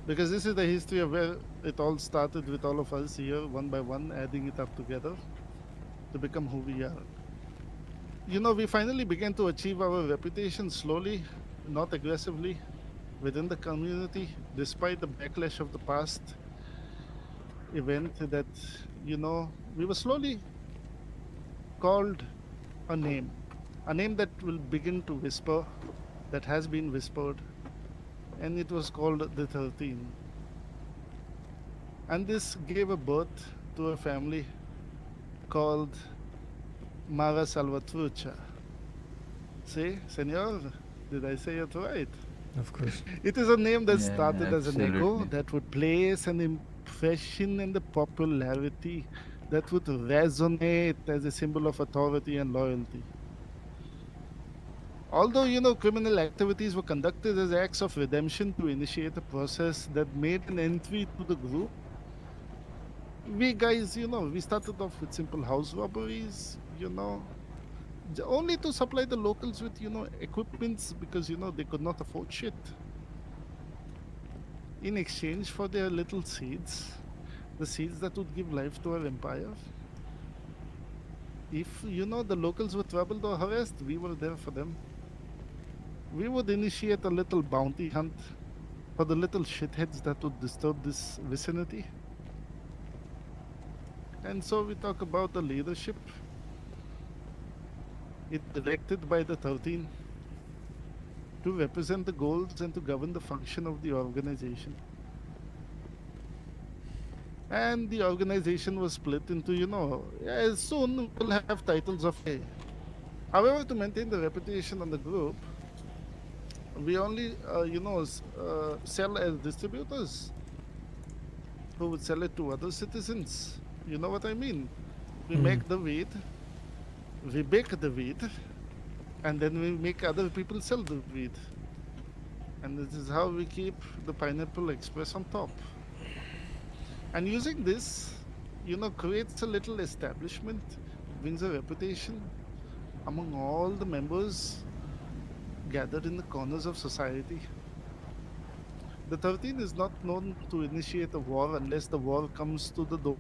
Because this is the history of where it all started with all of us here, one by one, adding it up together to become who we are. You know, we finally began to achieve our reputation slowly, not aggressively, within the community, despite the backlash of the past event that, you know, we were slowly called a name that will begin to whisper, that has been whispered, and it was called the 13. And this gave a birth to a family called Mara Salvatrucha. See, senor, did I say it right? Of course. It is a name that Yeah, started as an echo absolutely. that would place an impression in the popularity that would resonate as a symbol of authority and loyalty. Although, you know, criminal activities were conducted as acts of redemption to initiate a process that made an entry to the group, we guys, you know, we started off with simple house robberies, you know, only to supply the locals with, you know, equipments because, you know, they could not afford shit. In exchange for their little seeds, the seeds that would give life to our empire. If, you know, the locals were troubled or harassed, we were there for them. We would initiate a little bounty hunt for the little shitheads that would disturb this vicinity. And so we talk about the leadership. It's elected by the 13 to represent the goals and to govern the function of the organization. And the organization was split into, you know, as soon we'll have titles of A. However, to maintain the reputation on the group, we only, you know, sell as distributors who would sell it to other citizens. You know what I mean? We make the weed, we bake the weed, and then we make other people sell the weed. And this is how we keep the Pineapple Express on top. And using this, you know, creates a little establishment, brings a reputation among all the members gathered in the corners of society. The 13 is not known to initiate a war unless the war comes to the door.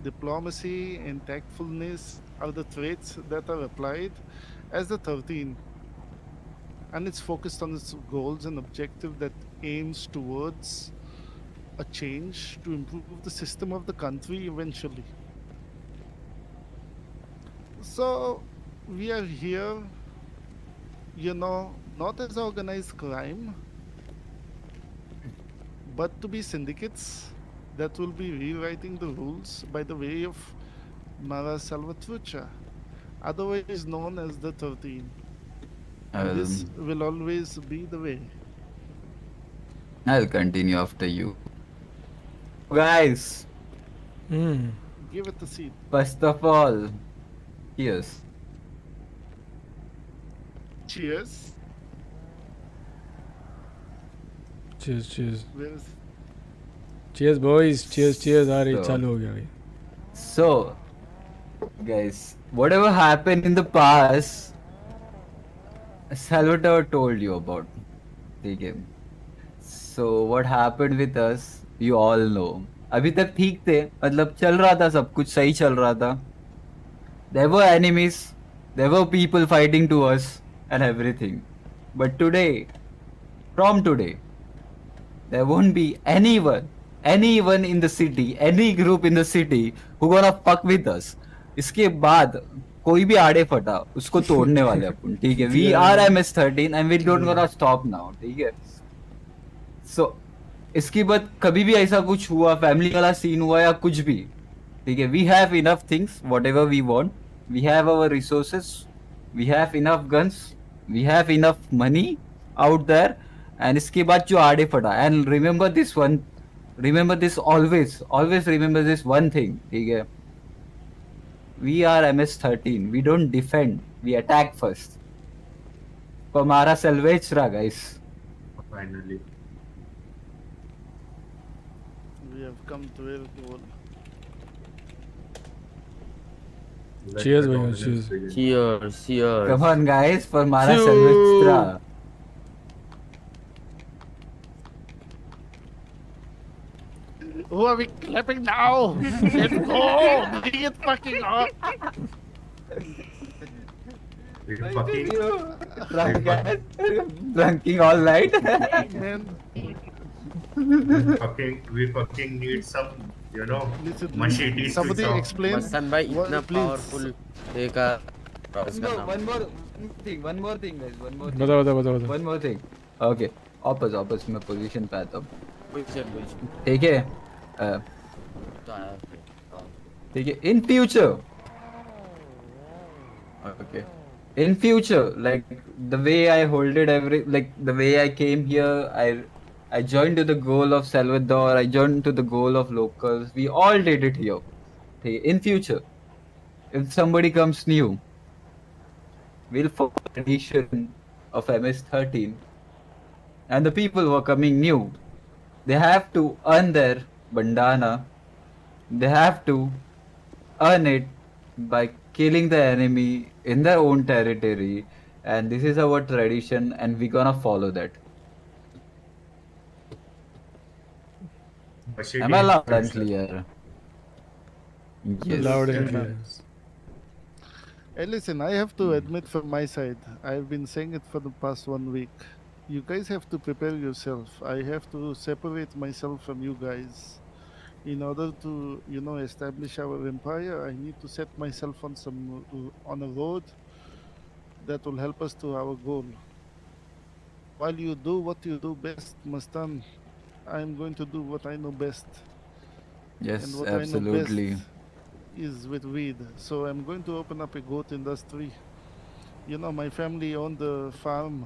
Diplomacy and tactfulness are the traits that are applied as the 13. And it's focused on its goals and objective that aims towards a change to improve the system of the country eventually. So we are here, you know, not as organized crime, but to be syndicates that will be rewriting the rules by the way of Mara Salvatrucha, otherwise known as the 13. And this will always be the way. I'll continue after you. Guys, Give it a seat. first of all, cheers. Cheers. Cheers, cheers. Where is Cheers, boys. Cheers, cheers. आ रही So- चालू हो गया भाई. So, guys, whatever happened in the past, Salvatore told you about the game. So, what happened with us, you all know. अभी तक ठीक थे, मतलब चल रहा था, सब कुछ सही चल रहा था. There were enemies, there were people fighting to us and everything. But today, from today, there won't be anyone in the city, any group in the city who gonna fuck with us. इसके बाद कोई भी आड़े फटा उसको तोड़ने वाले अपन, ठीक है. We are MS-13 and we don't gonna stop now, ठीक है. So इसके बाद कभी भी ऐसा कुछ हुआ, फैमिली वाला सीन हुआ या कुछ भी, ठीक है. We have enough things, whatever we want. We have our resources, we have enough guns, we have enough money out there. And इसके बाद जो आड़े फटा, and remember this one, remember this always remember this one thing, ठीक है. We are MS-13, we don't defend, we attack first. For हमारा salvage रहा guys. Finally. we have come to a goal. Let Cheers, the bhaiya, dominance cheers. begin. Cheers, cheers. Come on guys, for हमारा Cheers. salvage रहा. Who are we clapping now? Let's go! Bring it fucking on! We I fucking, think you drunk drunking all night. Man, we fucking need some, listen, machetes to somebody chop. explain. Mastan भाई इतना Please. Powerful एक browse का नाम one more thing guys, one more thing. बताओ One more thing. Okay. Opus मैं position पे आता हूँ. पोजीशन ठीक है. तो आया ठीक है. In future. Okay. In future, like the way I hold it, the way I came here, I joined to the goal of Salvador. I joined to the goal of locals. We all did it here. Okay. In future, if somebody comes new, we'll follow the tradition of MS-13, and the people who are coming new, they have to earn their bandana. They have to earn it by killing the enemy in their own territory, and this is our tradition, and we're gonna follow that. Machetes Am I loud and first. clear? Yes. Loud and Yeah. clear. Hey, listen, I have to admit from my side, I've been saying it for the past 1 week. You guys have to prepare yourself. I have to separate myself from you guys. In order to, establish our empire, I need to set myself on a road that will help us to our goal. While you do what you do best, Mustan, I'm going to do what I know best. Yes, And what absolutely. I know best is with weed. So I'm going to open up a goat industry. My family owned a farm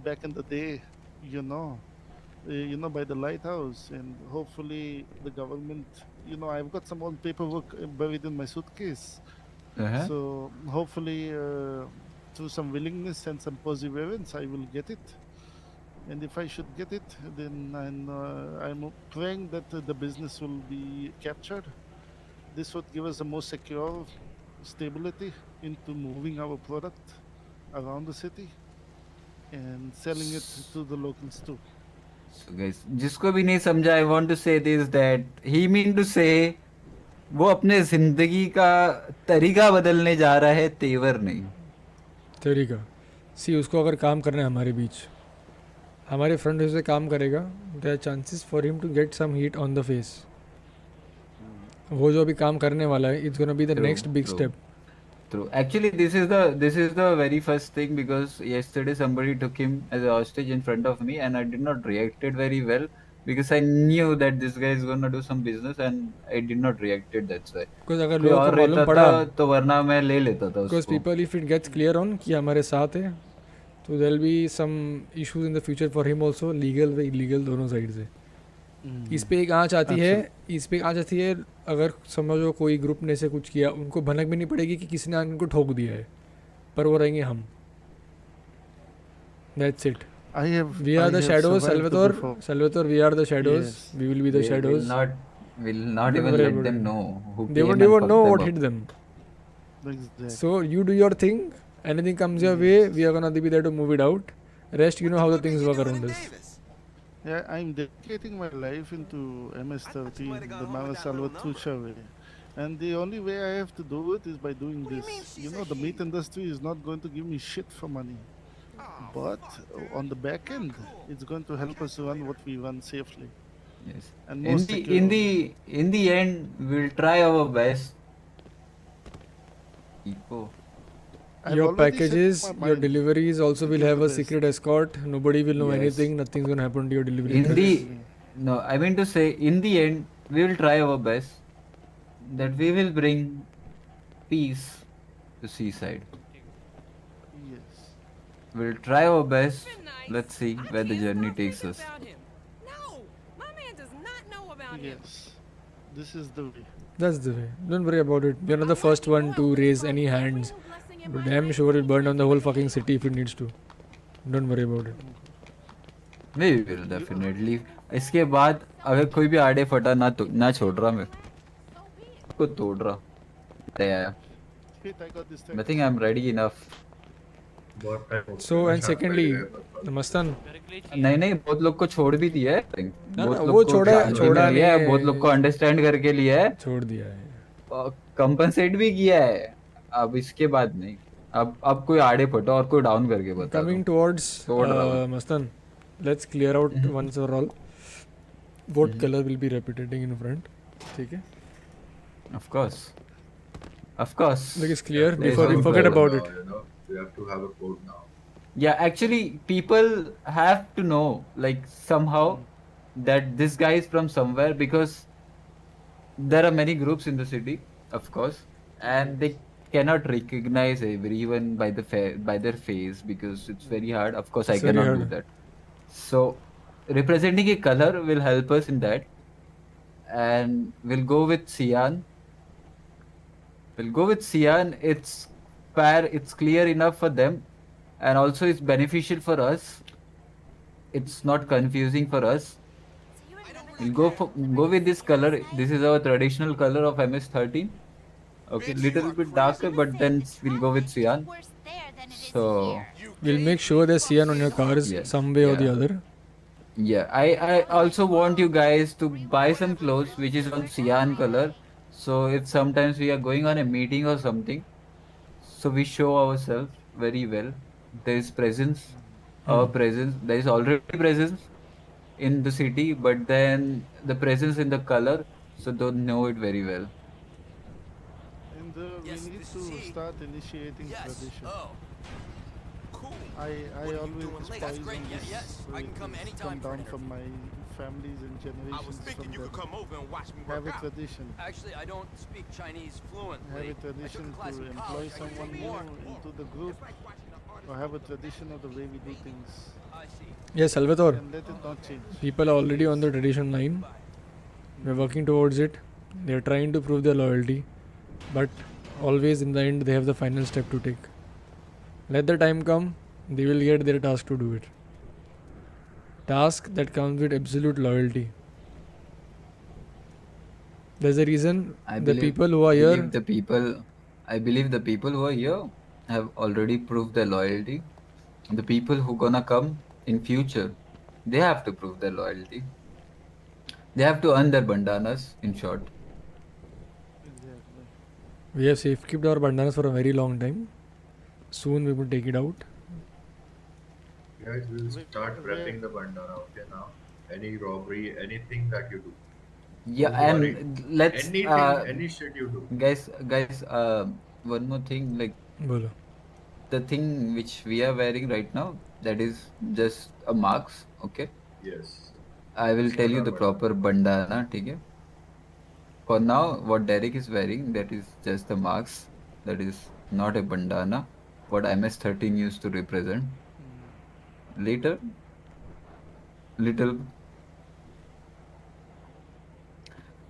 back in the day, by the lighthouse, and hopefully the government, I've got some old paperwork buried in my suitcase. Uh-huh. So hopefully, through some willingness and some perseverance, I will get it. And if I should get it, then I'm praying that the business will be captured. This would give us a more secure stability into moving our product around the city and selling it to the locals too. So guys, जिसको भी नहीं समझा, I want to say this that he mean to say वो अपने जिंदगी का तरीका बदलने जा रहा है, तेवर नहीं. तरीका सी उसको अगर काम करना है हमारे बीच, हमारे फ्रंट से काम करेगा, there are chances for him to get some heat on the face. वो जो अभी काम करने वाला है, it's gonna be the True, next big true. Step. True. Actually, this is the very first thing, because yesterday somebody took him as a hostage in front of me, and I did not react it very well because I knew that this guy is gonna do some business, and I did not react it. That's why. Because अगर कोई लोगों और को मालूम रहता पड़ा, था तो वरना मैं ले लेता था बिकॉज उसको. People if it gets clear on कि हमारे साथ है, तो there will be some issues in the future for him also, legal व इलीगल दोनों साइड से. इस पे एक आँच आती है, अगर समझो कोई ग्रुप ने से कुछ किया, उनको भनक भी नहीं पड़ेगी कि किसी ने उनको ठोक दिया है, पर वो रहेंगे हम. That's it. We are the shadows, Salvatore, we are the shadows. Yes. We will be the shadows. Will not Don't even worry let about them it. know who They came won't and even fucked know them what up. hit them. Exactly. So you do your thing. Anything comes your way, we are gonna be there to move it out. Rest, you know how the things work around us. Yeah, I'm dedicating my life into MS-13, the Mara Salvatrucha way. And the only way I have to do it is by doing this. The meat industry is not going to give me shit for money. But on the back end, it's going to help us run what we run safely. Yes. And more In the end, we'll try our best. Eco. I've Your already set packages, my your mind deliveries also to will do have the a best. secret escort. Nobody will know Yes. anything. Nothing's gonna happen to your delivery. In the no, I mean to say, in the end, we will try our best that we will bring peace to seaside. Yes. We'll try our best. Let's see where the journey takes us. No, my man does not know about him. Yes. This is the way. That's the way. Don't worry about it. We're not the first one to raise any hands. But damn sure it'll burn down the whole fucking city if it needs to. Don't worry about it. We will definitely. इसके बाद अगर कोई भी आड़े फटा ना छोड़ रहा, मैं को तोड़ रहा. Yeah. Wait, I got this I think I'm ready enough. बहुत time हो So गया, and शांत secondly, बैठ गए बस। मस्तन नहीं नहीं, बहुत लोग को छोड़ भी दिया है। ना, बहुत वो लोग को छोड़ा शांति में लिया है, नहीं बहुत लोग को है, अंडरस्टैंड करके लिया है छोड़ दिया है। और कंपनसेट भी किया है। अब इसके बाद नहीं, अब कोई आड़े फटो और कोई डाउन करके बता दो, Coming towards छोड़ रहा हूँ। Mastan, let's clear out once for all what color will be repeating in front. ठीक है? Of course, of course. Like it's clear There is before we one forget code about now, it. you know, we have to have a code now. Yeah, actually, people have to know, like somehow, that this guy is from somewhere, because there are many groups in the city, of course, and they cannot recognize everyone by by their face, because it's very hard. Of course, I It's very cannot do hard. that. So, representing a color will help us in that, and we'll go with cyan. We'll go with cyan. It's fair. It's clear enough for them, and also it's beneficial for us. It's not confusing for us. We'll go with this color. This is our traditional color of MS-13. Okay, little bit darker, but then we'll go with cyan. So We'll make sure there's cyan on your cars yes, some way or the yeah. other. Yeah, I also want you guys to buy some clothes which is on cyan color. So if sometimes we are going on a meeting or something, so we show ourselves very well. There is presence, our presence. There is already presence in the city, but then the presence in the color, so don't know it very well. And we need to start initiating tradition. I always spoil when this come down from my families and generations from them. Have a tradition. Actually, I don't speak Chinese fluently. Have a tradition to employ someone new into the group, or have a tradition of the way we do things, I see. Yes, Salvatore. and let it not change. People are already on the tradition line. We're working towards it. They're trying to prove their loyalty, but always in the end, they have the final step to take. Let the time come, they will get their task to do it. Task that comes with absolute loyalty. There's a reason I the believe, people who are here. I believe the people who are here have already proved their loyalty. The people who gonna come in future, they have to prove their loyalty. They have to earn their bandanas, in short. Exactly. We have safe kept our bandanas for a very long time. Soon we will take it out. Guys, we'll start prepping the bandana, okay, now. Any robbery, anything that you do. Yeah, Don't worry. and let's Anything, any shit you do. guys, one more thing, like Bolo. the thing which we are wearing right now, that is just a marks, okay? Yes. I will tell you the Bandana. proper bandana, okay? For now, what Derek is wearing, that is just the marks. That is not a bandana. What MS-13 used to represent. Later, little,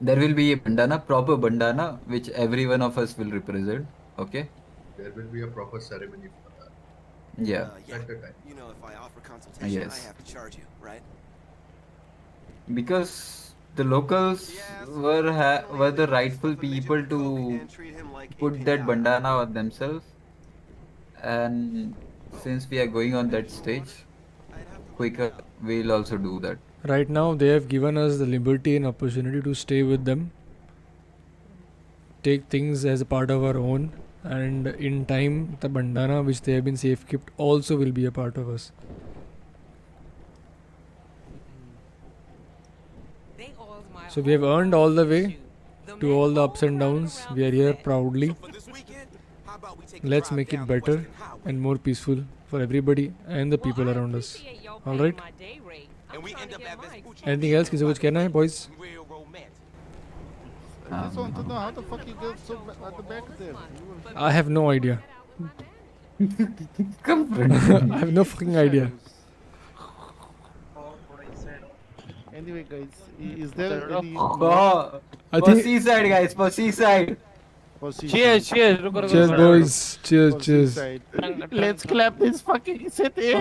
there will be a bandana, proper bandana, which every one of us will represent. Okay? There will be a proper ceremony for that. Yeah. At the time. You know, if I offer consultation, Yes. I have to charge you, right? Because the locals were the rightful people to put that bandana on themselves, and since we are going on that stage, quicker we'll also do that. Right now, they have given us the liberty and opportunity to stay with them, take things as a part of our own, and in time, the bandana which they have been safe kept also will be a part of us. So we have earned all the way to all the ups and downs. We are here proudly. Let's make it better and more peaceful for everybody and the people around us. All right? And we end up at Vespucci. Anything else? किसी को कुछ कहना है, boys? Real romantic. I just want to know how the fuck you get so at the back there. You were I have no idea. Come, friend. I have no fucking idea. Anyway, guys, is there any Oh, I for think. seaside, guys, for seaside. Cheers, cheers. रुको रुको Cheers, boys. Cheers, cheers. Let's clap this fucking city.